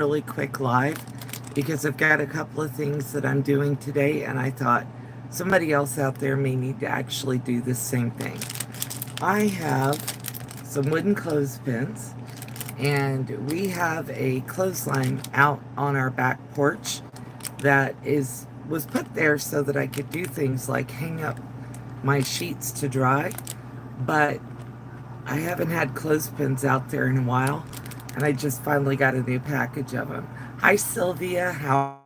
really quick live because I've got a couple of things that I'm doing today, and I thought somebody else out there may need to actually do the same thing. I have some wooden clothespins, and we have a clothesline out on our back porch that was put there so that I could do things like hang up my sheets to dry, but I haven't had clothespins out there in a while, and I just finally got a new package of them. Hi, Sylvia. How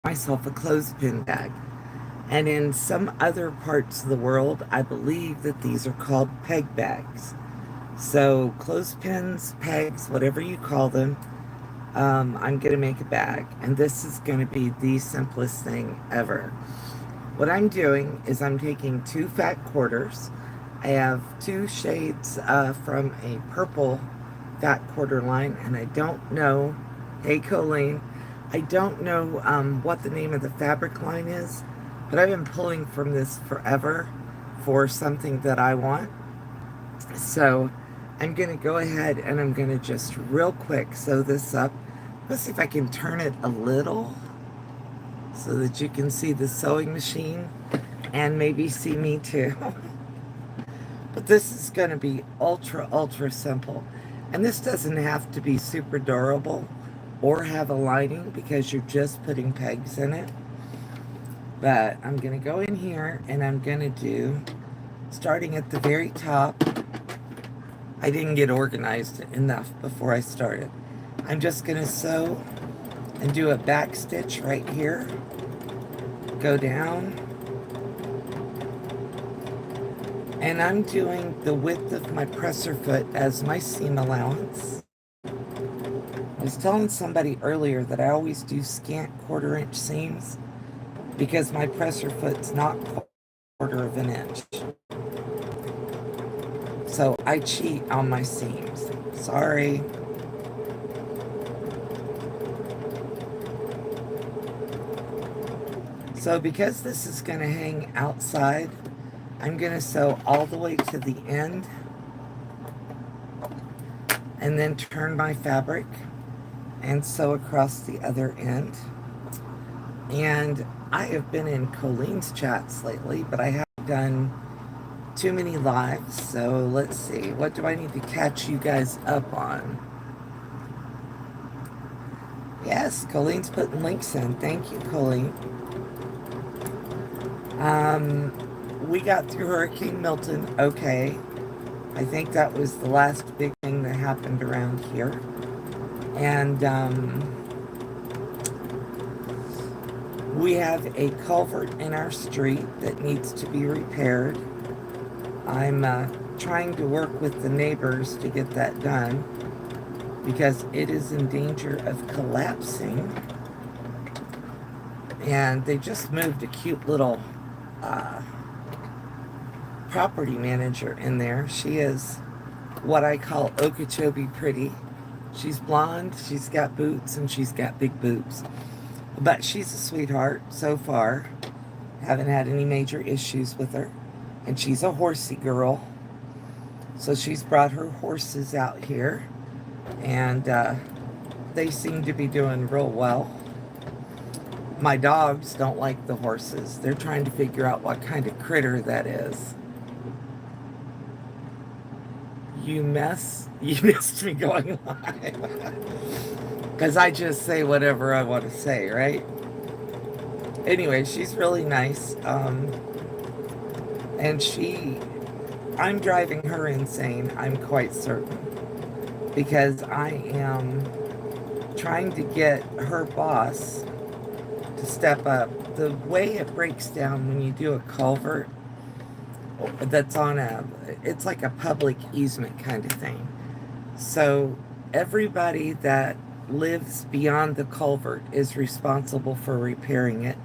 myself a clothespin bag. And in some other parts of the world, I believe that these are called peg bags. So clothespins, pegs, whatever you call them, I'm going to make a bag. And this is going to be the simplest thing ever. What I'm doing is I'm taking 2 fat quarters. I have 2 shades from a purple fat quarter line, and I don't know, hey Colleen, I don't know what the name of the fabric line is, but I've been pulling from this forever for something that I want. So I'm going to go ahead and I'm going to just real quick sew this up. Let's see if I can turn it a little so that you can see the sewing machine and maybe see me too. But this is going to be ultra simple. And this doesn't have to be super durable or have a lining because you're just putting pegs in it. But I'm going to go in here and I'm going to do, starting at the very top, I didn't get organized enough before I started. I'm just going to sew and do a back stitch right here. Go down. And I'm doing the width of my presser foot as my seam allowance. I was telling somebody earlier that I always do scant 1/4 inch seams because my presser foot's not 1/4 of an inch. So I cheat on my seams. Sorry. So because this is going to hang outside, I'm going to sew all the way to the end and then turn my fabric and sew across the other end. And I have been in Colleen's chats lately, but I haven't done too many lives. So let's see, what do I need to catch you guys up on? Yes, Colleen's putting links in. Thank you, Colleen. We got through Hurricane Milton okay. I think that was the last big thing that happened around here. And we have a culvert in our street that needs to be repaired. I'm trying to work with the neighbors to get that done because it is in danger of collapsing. And they just moved a cute little property manager in there. She is what I call Okeechobee pretty. She's blonde, she's got boots, and she's got big boobs. But she's a sweetheart so far. Haven't had any major issues with her. And she's a horsey girl. So she's brought her horses out here. And they seem to be doing real well. My dogs don't like the horses. They're trying to figure out what kind of critter that is. You missed me going live. Because I just say whatever I want to say, right? Anyway, she's really nice. And I'm driving her insane, I'm quite certain. Because I am trying to get her boss to step up. The way it breaks down when you do a culvert that's on it's like a public easement kind of thing. So everybody that lives beyond the culvert is responsible for repairing it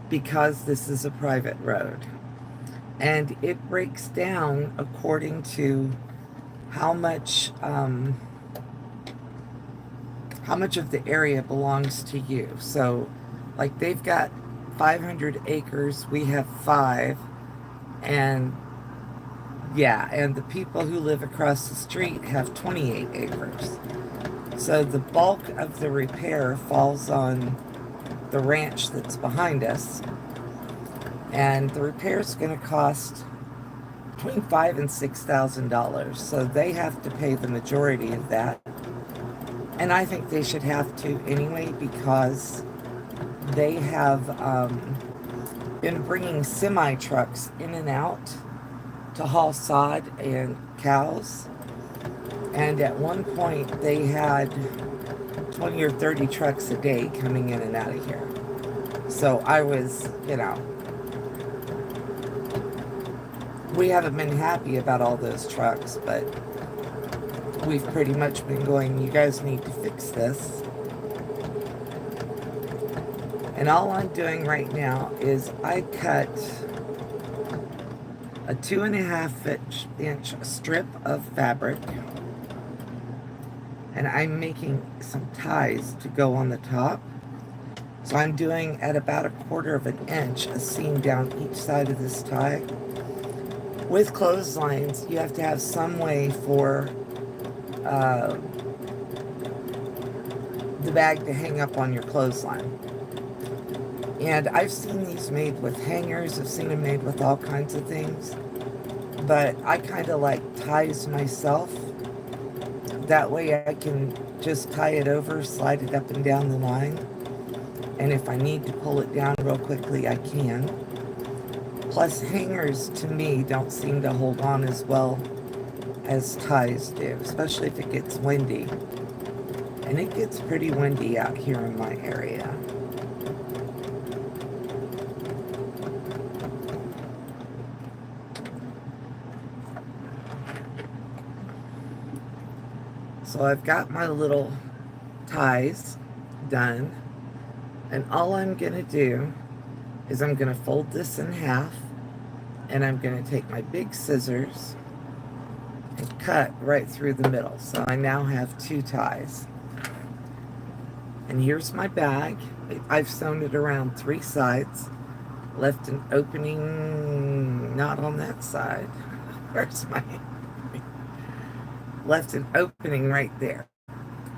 because this is a private road. And it breaks down according to how much of the area belongs to you. So like they've got 500 acres, we have 5, and Yeah, and the people who live across the street have 28 acres. So the bulk of the repair falls on the ranch that's behind us. And the repair is going to cost between five and $6,000. So they have to pay the majority of that. And I think they should have to anyway because they have been bringing semi trucks in and out to haul sod and cows. And at one point, they had 20 or 30 trucks a day coming in and out of here. So I was, we haven't been happy about all those trucks, but we've pretty much been going, you guys need to fix this. And all I'm doing right now is I cut a 2.5-inch strip of fabric, and I'm making some ties to go on the top. So I'm doing at about 1/4 of an inch a seam down each side of this tie. With clotheslines, you have to have some way for the bag to hang up on your clothesline. And I've seen these made with hangers, I've seen them made with all kinds of things, but I kind of like ties myself. That way I can just tie it over, slide it up and down the line, and if I need to pull it down real quickly, I can. Plus, hangers to me don't seem to hold on as well as ties do, especially if it gets windy. And it gets pretty windy out here in my area. So I've got my little ties done, and all I'm going to do is I'm going to fold this in half, and I'm going to take my big scissors and cut right through the middle. So I now have 2 ties. And here's my bag. I've sewn it around 3 sides, left an opening, not on that side. Where's my... left an opening right there.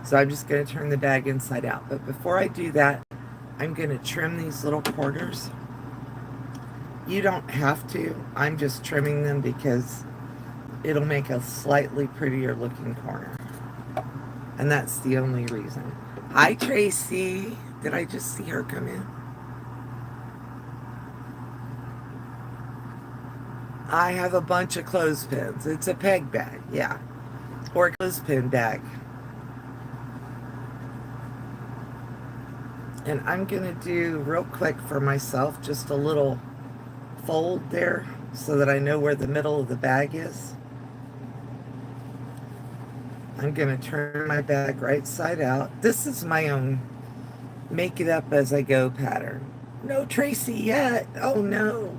So I'm just going to turn the bag inside out. But before I do that, I'm going to trim these little corners. You don't have to. I'm just trimming them because it'll make a slightly prettier looking corner. And that's the only reason. Hi, Tracy. Did I just see her come in? I have a bunch of clothespins. It's a peg bag, yeah. Or a clothespin bag. And I'm going to do real quick for myself just a little fold there so that I know where the middle of the bag is. I'm going to turn my bag right side out. This is my own make it up as I go pattern. No Tracy yet. Oh no.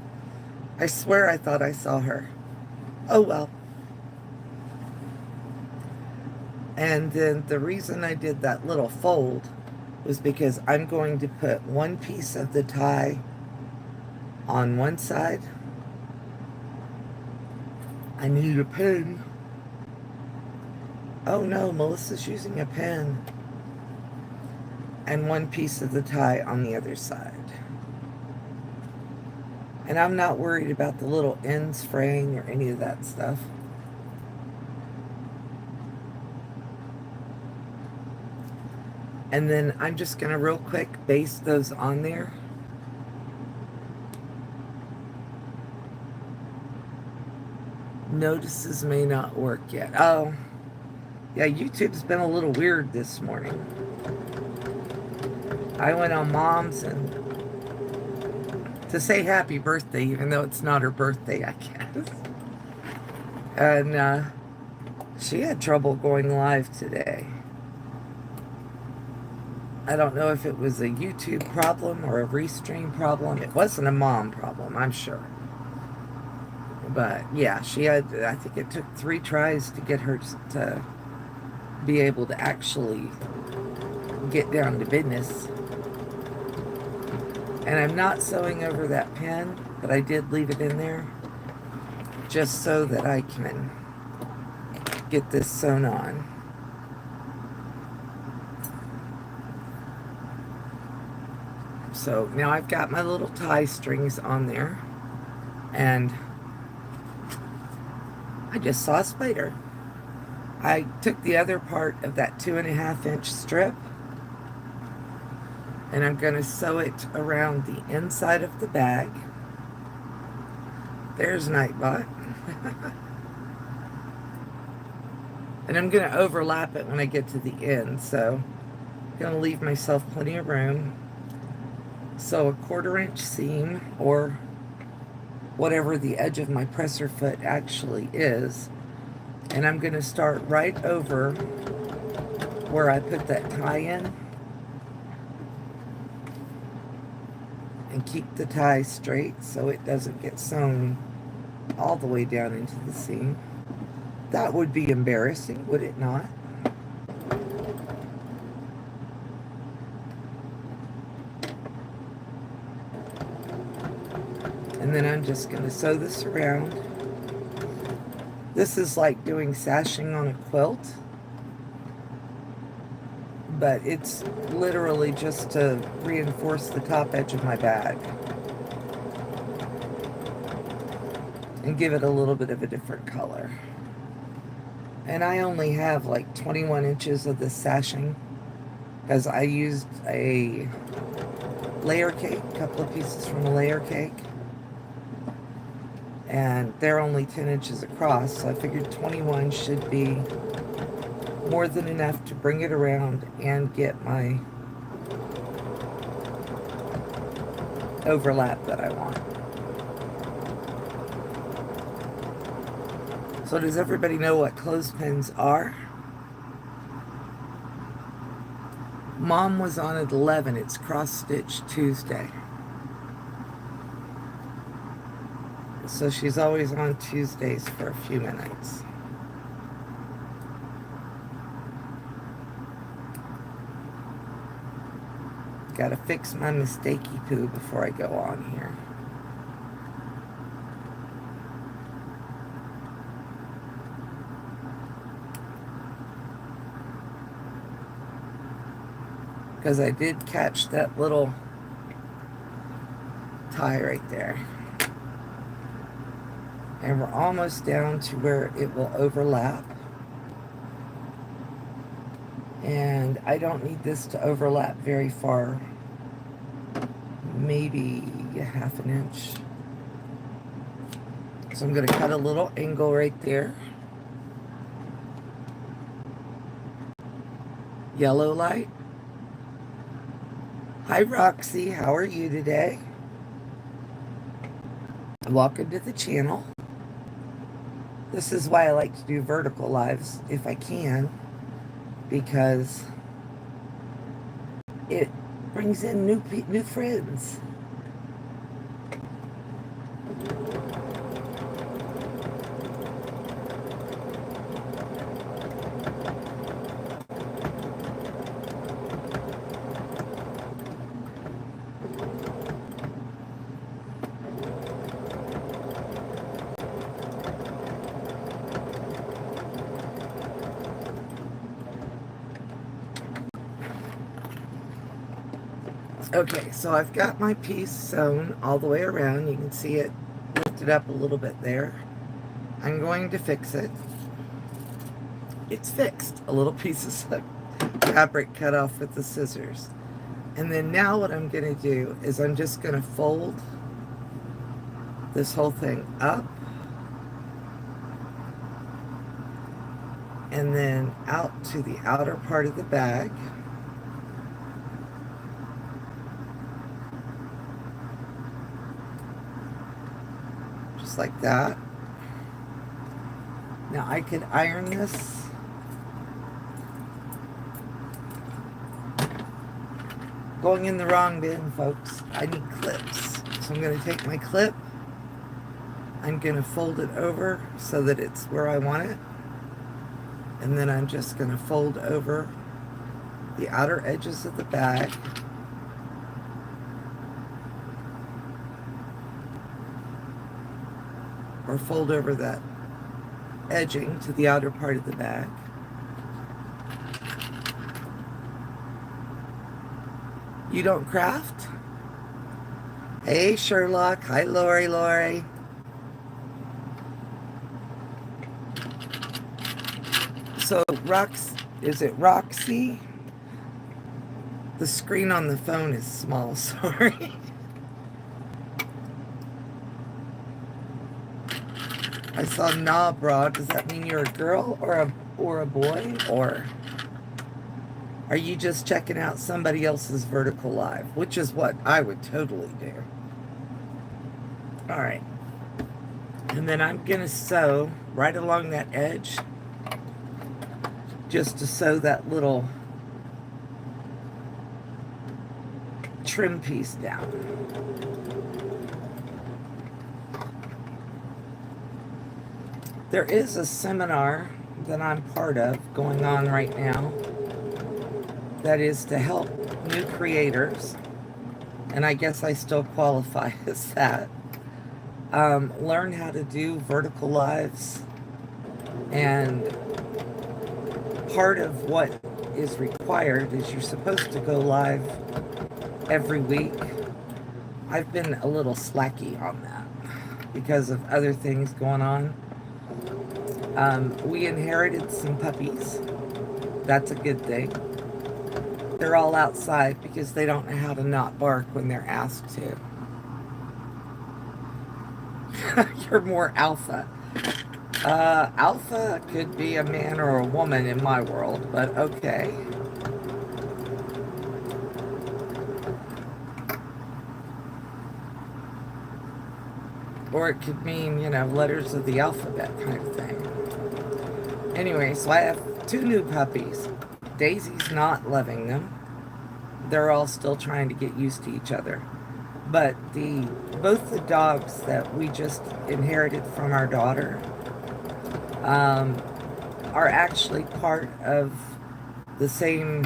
I swear I thought I saw her. Oh well. And then the reason I did that little fold was because I'm going to put one piece of the tie on one side. I need a pen. Oh no, Melissa's using a pen. And one piece of the tie on the other side. And I'm not worried about the little ends fraying or any of that stuff. And then I'm just going to real quick baste those on there. Notices may not work yet. Oh, yeah, YouTube's been a little weird this morning. I went on Mom's and to say happy birthday, even though it's not her birthday, I guess. And she had trouble going live today. I don't know if it was a YouTube problem or a restream problem. It wasn't a mom problem, I'm sure. But yeah, she had, I think it took 3 tries to get her to be able to actually get down to business. And I'm not sewing over that pin, but I did leave it in there just so that I can get this sewn on. So now I've got my little tie strings on there, and I just saw a spider. I took the other part of that 2.5-inch strip, and I'm going to sew it around the inside of the bag. There's Nightbot. And I'm going to overlap it when I get to the end, so I'm going to leave myself plenty of room. Sew a 1/4-inch seam, or whatever the edge of my presser foot actually is, and I'm going to start right over where I put that tie in and keep the tie straight so it doesn't get sewn all the way down into the seam. That would be embarrassing, would it not? And then I'm just going to sew this around. This is like doing sashing on a quilt, but it's literally just to reinforce the top edge of my bag and give it a little bit of a different color. And I only have like 21 inches of this sashing because I used a layer cake, a couple of pieces from a layer cake, and they're only 10 inches across, so I figured 21 should be more than enough to bring it around and get my overlap that I want. So does everybody know what clothespins are? Mom was on at 11. It's cross stitch Tuesday. So she's always on Tuesdays for a few minutes. Gotta fix my mistakey poo before I go on here. Because I did catch that little tie right there. And we're almost down to where it will overlap. And I don't need this to overlap very far. Maybe 1/2 inch. So I'm going to cut a little angle right there. Yellow light. Hi Roxy, how are you today? Welcome to the channel. This is why I like to do vertical lives if I can, because it brings in new friends. Okay, so I've got my piece sewn all the way around. You can see it lifted up a little bit there. I'm going to fix it. It's fixed. A little piece of fabric cut off with the scissors. And then now what I'm going to do is I'm just going to fold this whole thing up and then out to the outer part of the bag. Just like that. Now I could iron this. Going in the wrong bin, folks. I need clips. So I'm going to take my clip. I'm going to fold it over so that it's where I want it. And then I'm just going to fold over the outer edges of the bag. or fold over that edging to the outer part of the bag. You don't craft? Hey, Sherlock. Hi, Lori. So, is it Roxy? The screen on the phone is small, sorry. I saw Bra. Does that mean you're a girl or a boy? Or are you just checking out somebody else's vertical live? Which is what I would totally do. All right. And then I'm going to sew right along that edge, just to sew that little trim piece down. There is a seminar that I'm part of going on right now that is to help new creators, and I guess I still qualify as that, learn how to do vertical lives. And part of what is required is you're supposed to go live every week. I've been a little slacky on that because of other things going on. We inherited some puppies. That's a good thing. They're all outside because they don't know how to not bark when they're asked to. You're more alpha. Alpha could be a man or a woman in my world, but okay. Or it could mean, letters of the alphabet kind of thing. Anyway, so I have 2 new puppies. Daisy's not loving them. They're all still trying to get used to each other. But both the dogs that we just inherited from our daughter are actually part of the same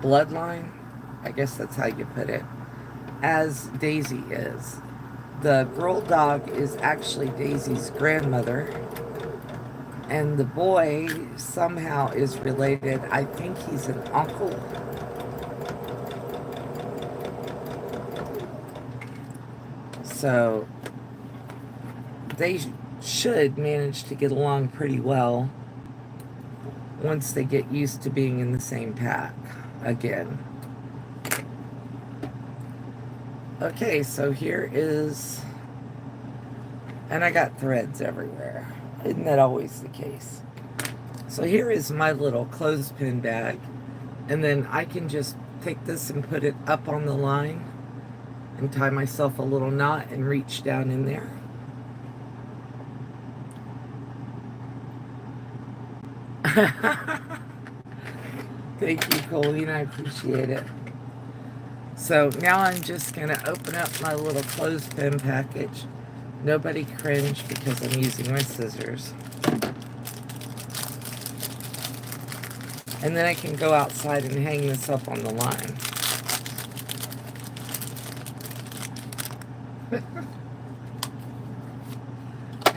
bloodline, I guess that's how you put it, as Daisy is. The girl dog is actually Daisy's grandmother, and the boy somehow is related. I think he's an uncle. So they should manage to get along pretty well once they get used to being in the same pack again. Okay, so here is, and I got threads everywhere. Isn't that always the case? So here is my little clothespin bag, and then I can just take this and put it up on the line and tie myself a little knot and reach down in there. Thank you, Colleen. I appreciate it. So now I'm just going to open up my little clothespin package. Nobody cringe because I'm using my scissors. And then I can go outside and hang this up on the line.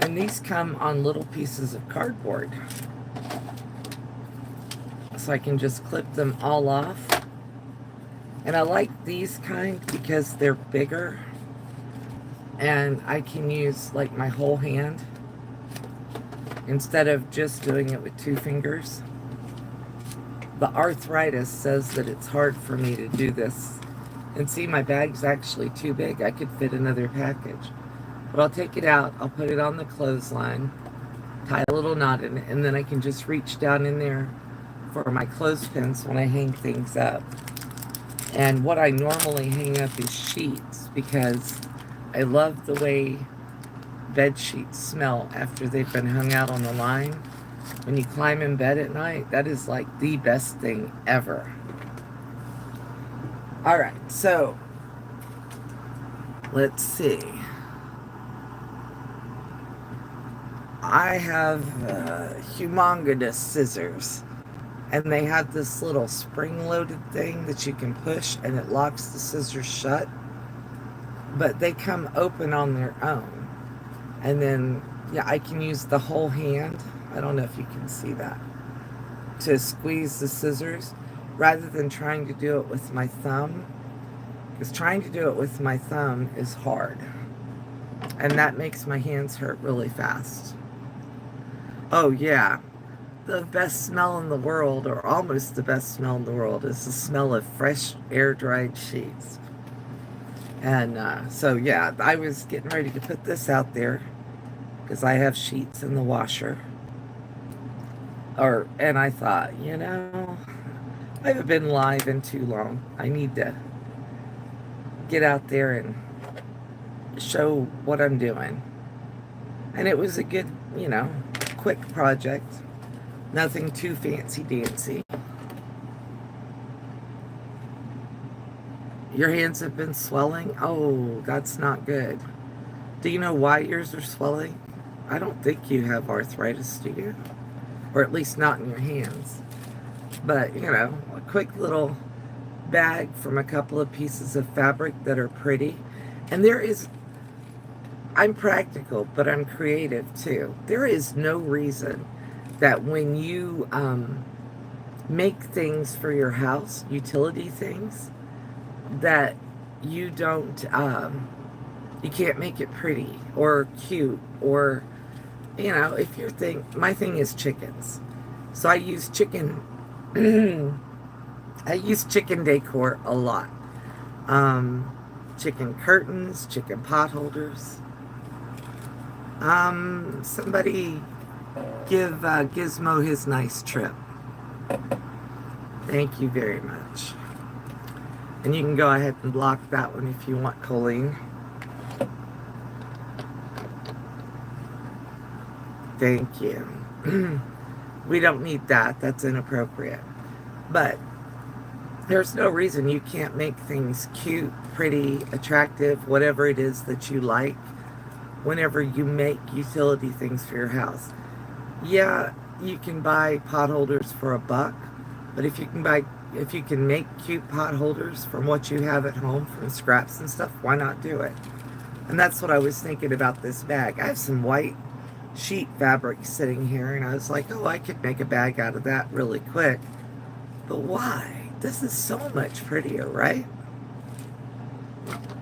And these come on little pieces of cardboard. So I can just clip them all off. And I like these kind because they're bigger. And I can use like my whole hand instead of just doing it with 2 fingers. The arthritis says that it's hard for me to do this. And see, my bag's actually too big. I could fit another package. But I'll take it out, I'll put it on the clothesline, tie a little knot in it, and then I can just reach down in there for my clothespins when I hang things up. And what I normally hang up is sheets because I love the way bed sheets smell after they've been hung out on the line. When you climb in bed at night, that is like the best thing ever. All right, so let's see. I have humongous scissors, and they have this little spring-loaded thing that you can push, and it locks the scissors shut, but they come open on their own. And then, yeah, I can use the whole hand. I don't know if you can see that. To squeeze the scissors rather than trying to do it with my thumb. Because trying to do it with my thumb is hard. And that makes my hands hurt really fast. Oh, yeah. The best smell in the world, or almost the best smell in the world, is the smell of fresh air dried sheets. And so, yeah, I was getting ready to put this out there because I have sheets in the washer. And I thought, I haven't been live in too long. I need to get out there and show what I'm doing. And it was a good, quick project. Nothing too fancy dancy. Your hands have been swelling? Oh, that's not good. Do you know why yours are swelling? I don't think you have arthritis, do you? Or at least not in your hands. But, a quick little bag from a couple of pieces of fabric that are pretty. And I'm practical, but I'm creative too. There is no reason that when you make things for your house, utility things, that you don't, you can't make it pretty or cute or, if your thing, my thing is chickens. So I use chicken, I use chicken decor a lot. Chicken curtains, chicken pot holders. Somebody give Gizmo his nice trip. Thank you very much. And you can go ahead and block that one if you want, Colleen. Thank you. We don't need that. That's inappropriate. But there's no reason you can't make things cute, pretty, attractive, whatever it is that you like, whenever you make utility things for your house. Yeah, you can buy pot holders for $1, but if you can make cute pot holders from what you have at home, from scraps and stuff, why not do it? And that's what I was thinking about this bag. I have some white sheet fabric sitting here, and I was like, oh, I could make a bag out of that really quick. But why? This is so much prettier, right?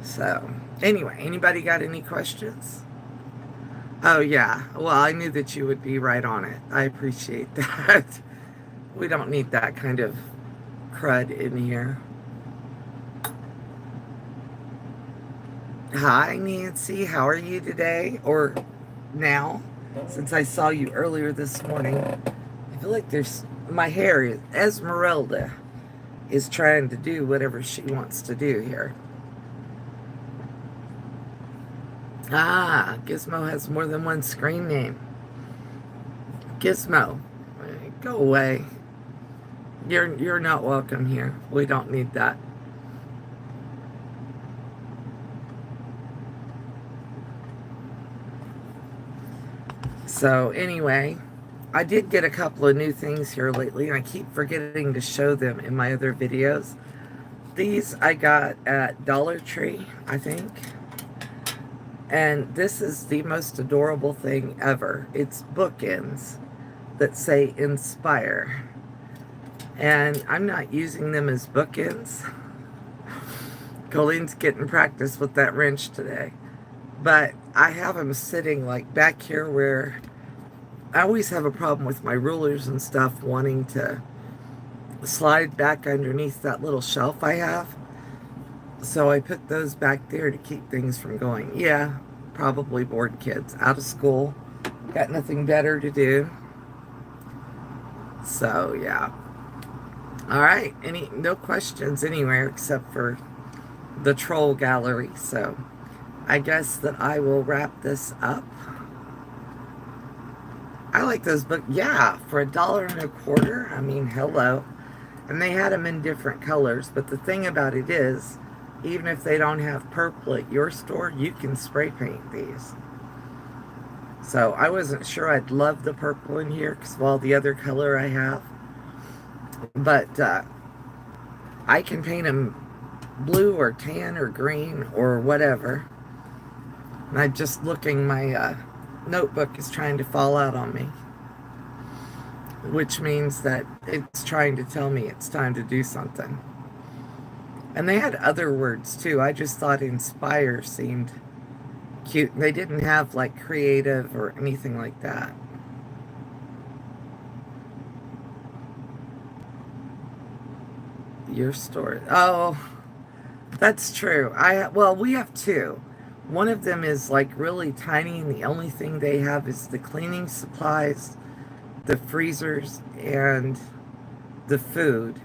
So, anyway, anybody got any questions? Oh, yeah. Well, I knew that you would be right on it. I appreciate that. We don't need that kind of crud in here. Hi, Nancy. How are you today? Or now? Since I saw you earlier this morning. I feel like my hair is, Esmeralda is trying to do whatever she wants to do here. Ah, Gizmo has more than one screen name. Gizmo, go away. You're not welcome here. We don't need that. So anyway, I did get a couple of new things here lately, and I keep forgetting to show them in my other videos. These I got at Dollar Tree, I think. And this is the most adorable thing ever. It's bookends that say inspire. And I'm not using them as bookends. Colleen's getting practice with that wrench today. But I have them sitting like back here where I always have a problem with my rulers and stuff wanting to slide back underneath that little shelf I have. So I put those back there to keep things from going. Yeah, probably bored kids out of school. Got nothing better to do. So yeah. All right. No questions anywhere except for the troll gallery. So I guess that I will wrap this up. I like those books. Yeah, for $1.25. I mean, hello. And they had them in different colors. But the thing about it is, even if they don't have purple at your store, you can spray paint these. So I wasn't sure I'd love the purple in here because of all the other color I have. But I can paint them blue or tan or green or whatever. And I'm just looking, my notebook is trying to fall out on me, which means that it's trying to tell me it's time to do something. And they had other words too. I just thought inspire seemed cute. They didn't have like creative or anything like that. Your story. Oh, that's true. Well, we have two. One of them is like really tiny, and the only thing they have is the cleaning supplies, the freezers, and the food.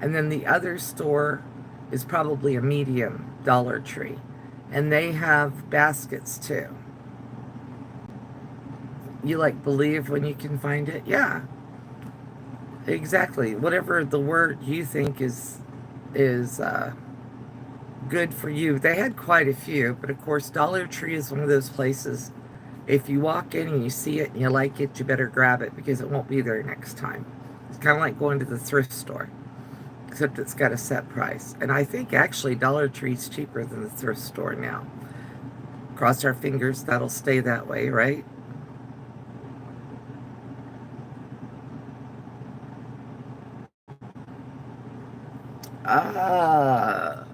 And then the other store is probably a medium Dollar Tree. And they have baskets too. You like believe when you can find it? Yeah, exactly. Whatever the word you think is good for you. They had quite a few, but of course Dollar Tree is one of those places. If you walk in and you see it and you like it, you better grab it because it won't be there next time. It's kind of like going to the thrift store, except it's got a set price. And I think actually Dollar Tree's cheaper than the thrift store now. Cross our fingers that'll stay that way, right? Uh,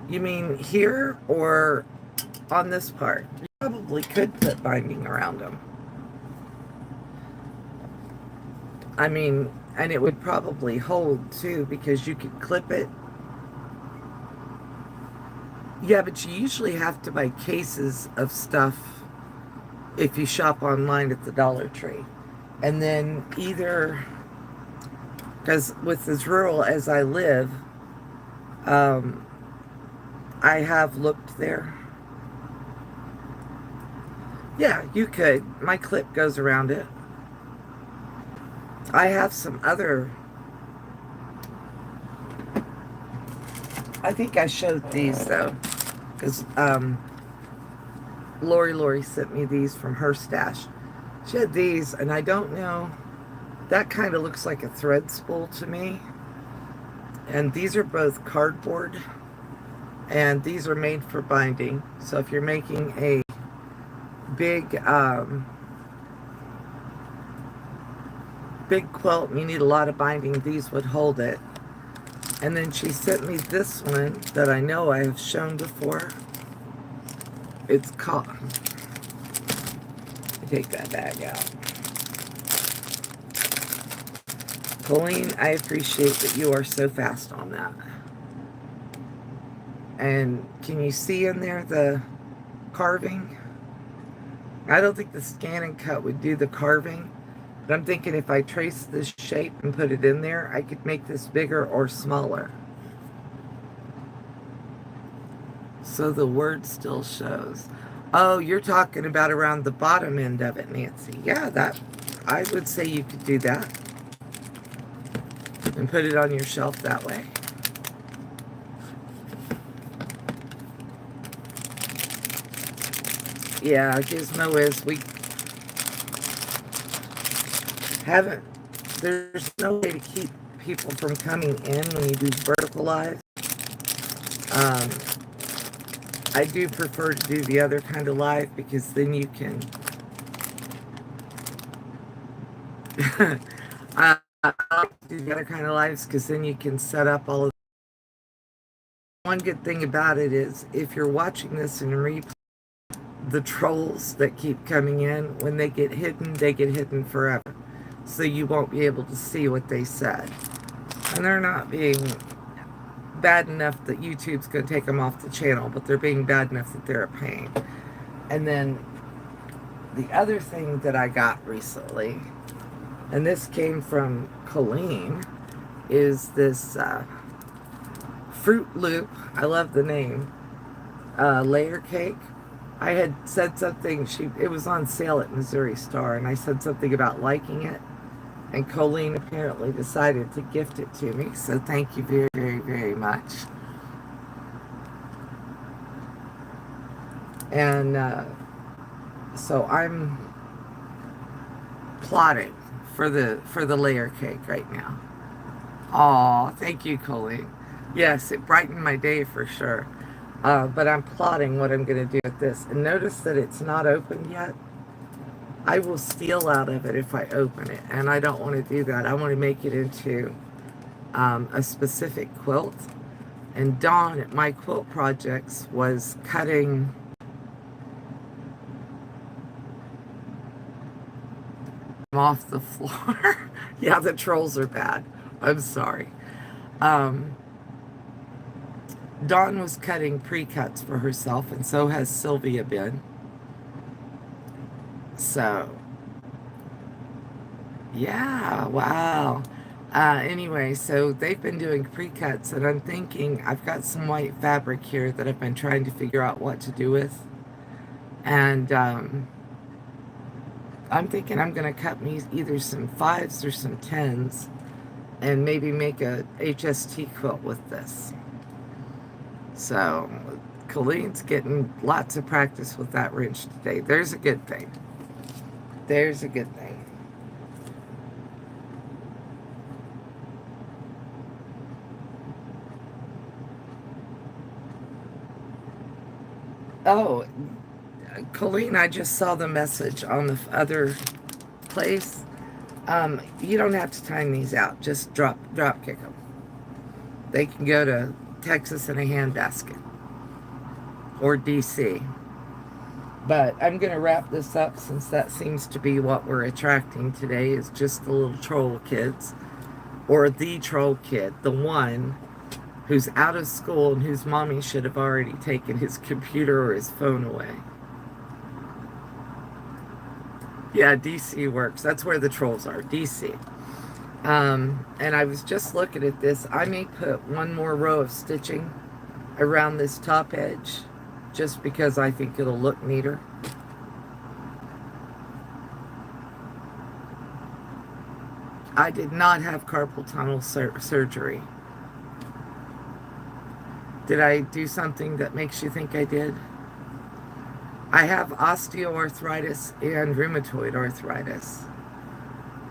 you mean here or on this part? You probably could put binding around them. I mean, and it would probably hold too because you could clip it. Yeah, but you usually have to buy cases of stuff if you shop online at the Dollar Tree. And then either, because with as rural as I live, um, I have looked there. Yeah, you could. My clip goes around it. I have some other. I think I showed these though, because Lori sent me these from her stash. She had these, and I don't know. That kind of looks like a thread spool to me. And these are both cardboard, and these are made for binding. So if you're making a big big quilt and you need a lot of binding, these would hold it. And then she sent me this one that I know I have shown before. It's called, take that bag out. Colleen, I appreciate that you are so fast on that. And can you see in there the carving? I don't think the scan and cut would do the carving, but I'm thinking if I trace this shape and put it in there, I could make this bigger or smaller. So the word still shows. Oh, you're talking about around the bottom end of it, Nancy. Yeah, that, I would say you could do that and put it on your shelf that way. Yeah, Gizmo is, we haven't, there's no way to keep people from coming in when you do vertical live. Um, I do prefer to do the other kind of live because then you can I like to do the other kind of lives because then you can set up all of. One good thing about it is if you're watching this in replay, the trolls that keep coming in, when they get hidden forever. So you won't be able to see what they said. And they're not being bad enough that YouTube's going to take them off the channel, but they're being bad enough that they're a pain. And then the other thing that I got recently, and this came from Colleen, is this Fruit Loop. I love the name. Layer cake. I had said something, it was on sale at Missouri Star, and I said something about liking it, and Colleen apparently decided to gift it to me, so thank you very, very, very much. And so I'm plotting for the layer cake right now. Aw, thank you, Colleen. Yes, it brightened my day for sure. But I'm plotting what I'm going to do with this. And notice that it's not open yet. I will steal out of it if I open it, and I don't want to do that. I want to make it into a specific quilt. And Dawn at My Quilt Projects was cutting off the floor. Yeah, the trolls are bad. I'm sorry. Um, Dawn was cutting pre-cuts for herself, and so has Sylvia been. So, yeah, wow. Anyway, so they've been doing pre-cuts, and I'm thinking I've got some white fabric here that I've been trying to figure out what to do with. And I'm thinking I'm going to cut me either some 5s or some 10s and maybe make a HST quilt with this. So Colleen's getting lots of practice with that wrench today. There's a good thing. There's a good thing. Oh, Colleen, I just saw the message on the other place. You don't have to time these out. Just drop kick them. They can go to Texas in a handbasket or DC. But I'm going to wrap this up since that seems to be what we're attracting today is just the little troll kids or the troll kid, the one who's out of school and whose mommy should have already taken his computer or his phone away. Yeah, DC works. That's where the trolls are, DC. And I was just looking at this. I may put one more row of stitching around this top edge just because I think it'll look neater. I did not have carpal tunnel surgery. Did I do something that makes you think I did? I have osteoarthritis and rheumatoid arthritis,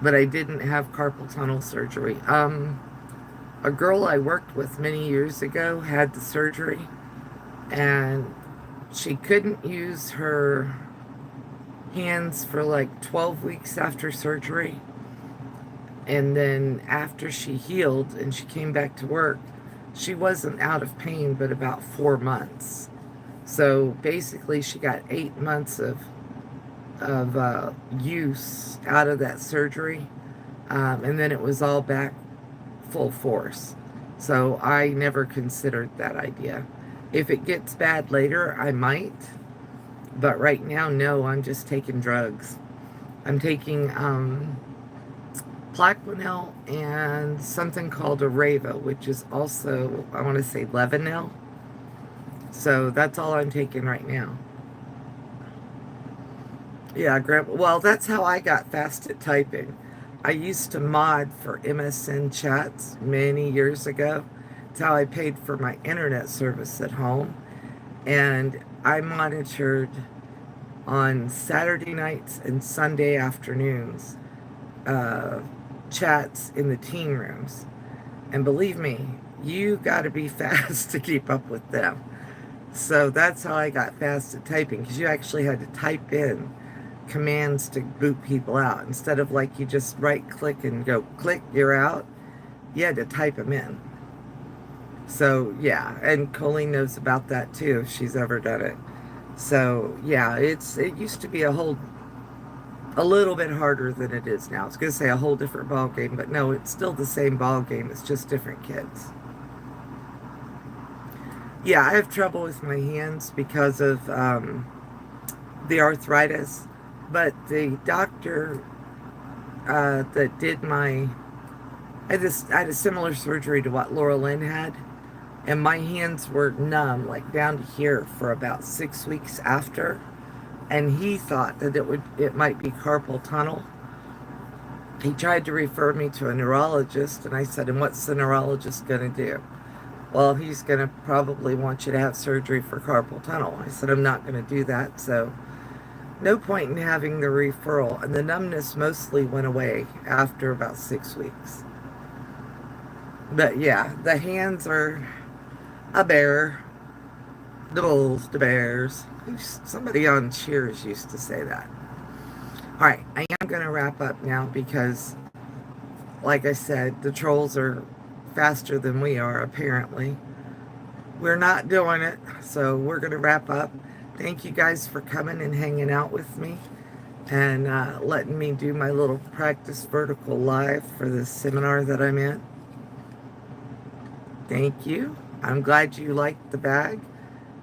but I didn't have carpal tunnel surgery. A girl I worked with many years ago had the surgery, and she couldn't use her hands for like 12 weeks after surgery. And then after she healed and she came back to work, she wasn't out of pain but about 4 months. So basically she got 8 months of use out of that surgery, and then it was all back full force. So I never considered that idea. If it gets bad later, I might, but right now, no. I'm just taking drugs. I'm taking Plaquenil and something called Areva, which is also, I want to say, Levanil. So that's all I'm taking right now. Yeah, Grandpa. Well, that's how I got fast at typing. I used to mod for MSN chats many years ago. It's how I paid for my internet service at home. And I monitored on Saturday nights and Sunday afternoons uh, chats in the teen rooms. And believe me, you got to be fast to keep up with them. So that's how I got fast at typing, because you actually had to type in commands to boot people out. Instead of like you just right click and go click, you're out, you had to type them in. So yeah, and Colleen knows about that too if she's ever done it. So yeah, it used to be a little bit harder than it is now. I was gonna say a whole different ball game, but no, it's still the same ball game. It's just different kids. Yeah, I have trouble with my hands because of the arthritis, but the doctor that did I had a similar surgery to what Laura Lynn had, and my hands were numb, like down to here, for about 6 weeks after. And he thought that it might be carpal tunnel. He tried to refer me to a neurologist, and I said, "And what's the neurologist going to do?" "Well, he's going to probably want you to have surgery for carpal tunnel." I said, "I'm not going to do that, so no point in having the referral." And the numbness mostly went away after about 6 weeks. But yeah, the hands are a bear. The bulls, the bears. Somebody on Cheers used to say that. All right, I am going to wrap up now because, like I said, the trolls are faster than we are, apparently. We're not doing it, so we're going to wrap up. Thank you guys for coming and hanging out with me and letting me do my little practice vertical live for this seminar that I'm in. Thank you. I'm glad you liked the bag.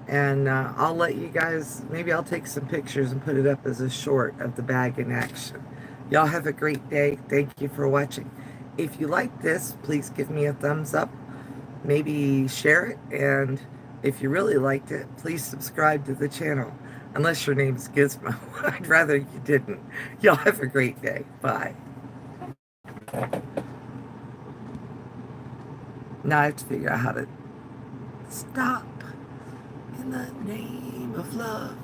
And I'll let you guys, maybe I'll take some pictures and put it up as a short of the bag in action. Y'all have a great day. Thank you for watching. If you like this, please give me a thumbs up. Maybe share it. And if you really liked it, please subscribe to the channel. Unless your name's Gizmo. I'd rather you didn't. Y'all have a great day. Bye. Now I have to figure out how to stop in the name of love.